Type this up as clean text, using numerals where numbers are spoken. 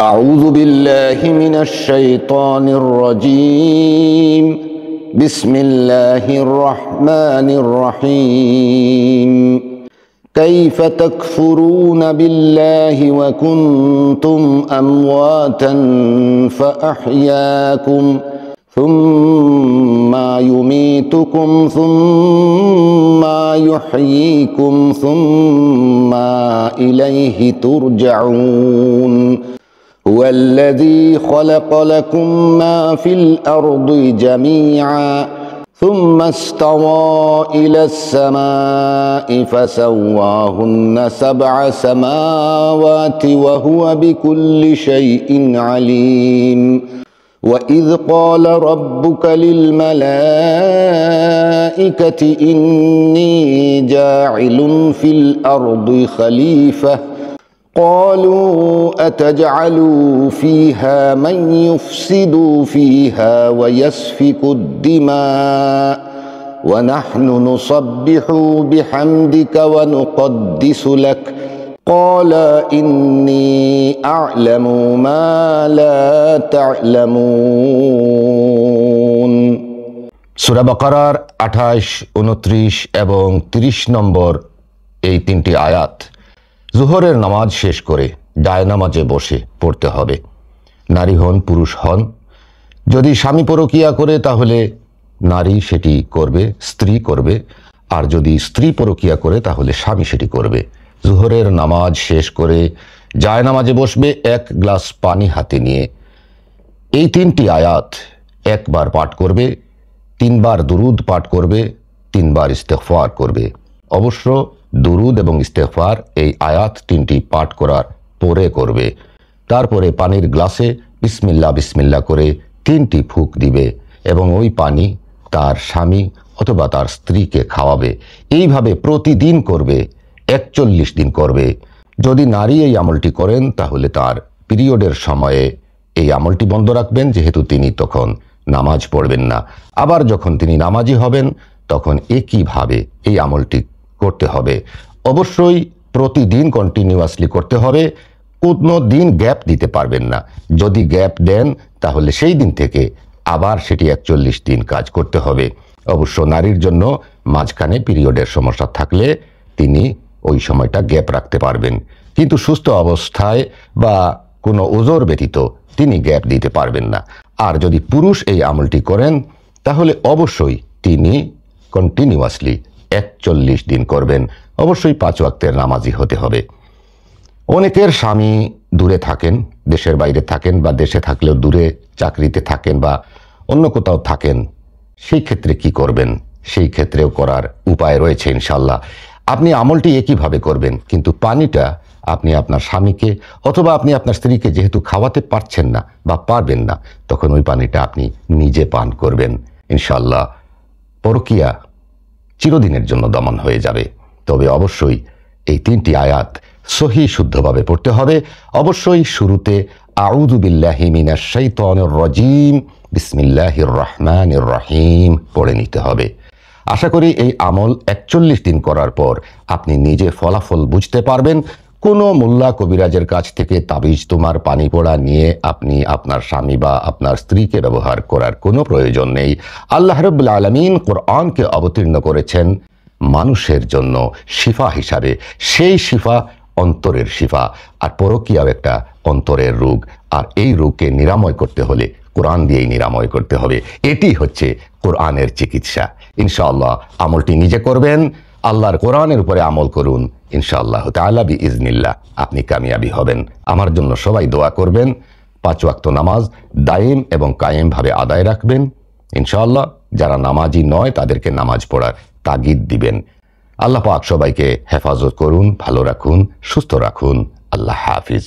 أعوذ بالله من الشيطان الرجيم بسم الله الرحمن الرحيم كيف تكفرون بالله وكنتم أمواتا فأحياكم ثم يميتكم ثم يحييكم ثم إليه ترجعون هو الذي خلق لكم ما في الأرض جميعا ثم استوى إلى السماء فسواهن 7 سماوات وهو بكل شيء عليم وإذ قال ربك للملائكة إني جاعل في الأرض خليفة قالوا أتجعل فيها من يفسد فيها ويسفك الدماء ونحن نسبح بحمدك ونقدس لك قال إني أعلم ما لا تعلمون সূরা বাকারার 28, 29 এবং 30 নম্বর এই তিনটি আয়াত জোহরের নামাজ শেষ করে ডায়নামাজে বসে পড়তে হবে। নারী হন পুরুষ হন, যদি স্বামী পরকীয়া করে তাহলে নারী সেটি করবে, স্ত্রী করবে, আর যদি স্ত্রী পরকীয়া করে তাহলে স্বামী সেটি করবে। জোহরের নামাজ শেষ করে ডায়নামাজে বসবে 1 গ্লাস পানি হাতে নিয়ে। এই তিনটি আয়াত একবার পাঠ করবে, 3 বার দুরুদ পাঠ করবে, 3 বার ইস্তেগফার করবে। অবশ্য দুরুদ এবং ইস্তেগফার এই আয়াত 3টি পাঠ করার পরে করবে। তারপরে পানির গ্লাসে বিসমিল্লাহ বিসমিল্লাহ করে 3টি ফুঁক দিবে এবং ওই পানি তার স্বামী অথবা তার স্ত্রীকে খাওয়াবে। এইভাবে প্রতিদিন করবে, 41 দিন করবে। যদি নারী এই আমলটি করেন তাহলে তার পিরিয়ডের সময়ে এই আমলটি বন্ধ রাখবেন, যেহেতু তিনি তখন নামাজ পড়বেন না। আবার যখন তিনি নামাজি হবেন তখন একইভাবে এই আমলটি করতে হবে। অবশ্যই প্রতিদিন কন্টিনিউয়াসলি করতে হবে, কোনো দিন গ্যাপ দিতে পারবেন না। যদি গ্যাপ দেন তাহলে সেই দিন থেকে আবার সেটি 41 দিন কাজ করতে হবে। অবশ্য নারীর জন্য মাঝখানে পিরিয়ডের সমস্যা থাকলে তিনি ওই সময়টা গ্যাপ রাখতে পারবেন, কিন্তু সুস্থ অবস্থায় বা কোনো ওজর ব্যতীত তিনি গ্যাপ দিতে পারবেন না। আর যদি পুরুষ এই আমলটি করেন তাহলে অবশ্যই তিনি কন্টিনিউয়াসলি 41 দিন করবেন। অবশ্যই 5 ওয়াক্তের নামাজি হতে হবে। অনেকের স্বামী দূরে থাকেন, দেশের বাইরে থাকেন, বা দেশে থাকলেও দূরে চাকরিতে থাকেন বা অন্য কোথাও থাকেন। সেই ক্ষেত্রে কি করবেন? সেই ক্ষেত্রেও করার উপায় রয়েছে ইনশাল্লাহ। আপনি আমলটি একইভাবে করবেন, কিন্তু পানিটা আপনি আপনার স্বামীকে অথবা আপনি আপনার স্ত্রীকে যেহেতু খাওয়াতে পারছেন না বা পারবেন না, তখন ওই পানিটা আপনি নিজে পান করবেন। ইনশাল্লাহ পরকীয়া চিরদিনের জন্য দমন হয়ে যাবে। তবে অবশ্যই এই 3টি আয়াত সহি শুদ্ধভাবে পড়তে হবে। অবশ্যই শুরুতে আউযু বিল্লাহি মিনাশ শাইতানির রাজীম বিসমিল্লাহির রহমানির রহিম পড়ে নিতে হবে। আশা করি এই আমল 41 দিন করার পর আপনি নিজে ফলাফল বুঝতে পারবেন। কোনো মোল্লা কবিরাজের কাছ থেকে তাবিজ তোমার পানি পড়া নিয়ে আপনি আপনার স্বামী বা আপনার স্ত্রীকে ব্যবহার করার কোনো প্রয়োজন নেই। আল্লাহ রাব্বুল আলামিন কোরআনকে অবতীর্ণ করেছেন মানুষের জন্য শিফা হিসাবে। সেই শিফা অন্তরের শিফা, আর পরকীয়াও একটা অন্তরের রোগ। আর এই রোগকে নিরাময় করতে হলে কোরআন দিয়েই নিরাময় করতে হবে। এটি হচ্ছে কোরআনের চিকিৎসা। ইনশাআল্লাহ আমলটি নিজে করবেন, আল্লাহর কোরআনের উপরে আমল করুন। ইনশাআল্লাহ তাআলা বিইজনিল্লাহ আপনি কামিয়াবি হবেন। আমার জন্য সবাই দোয়া করবেন। 5 ওয়াক্ত নামাজ দায়েম এবং কায়েম ভাবে আদায় রাখবেন। ইনশাআল্লাহ যারা নামাজি নয় তাদেরকে নামাজ পড়ার তাগিদ দিবেন। আল্লাহ পাক সবাইকে হেফাজত করুন, ভালো রাখুন, সুস্থ রাখুন। আল্লাহ হাফিজ।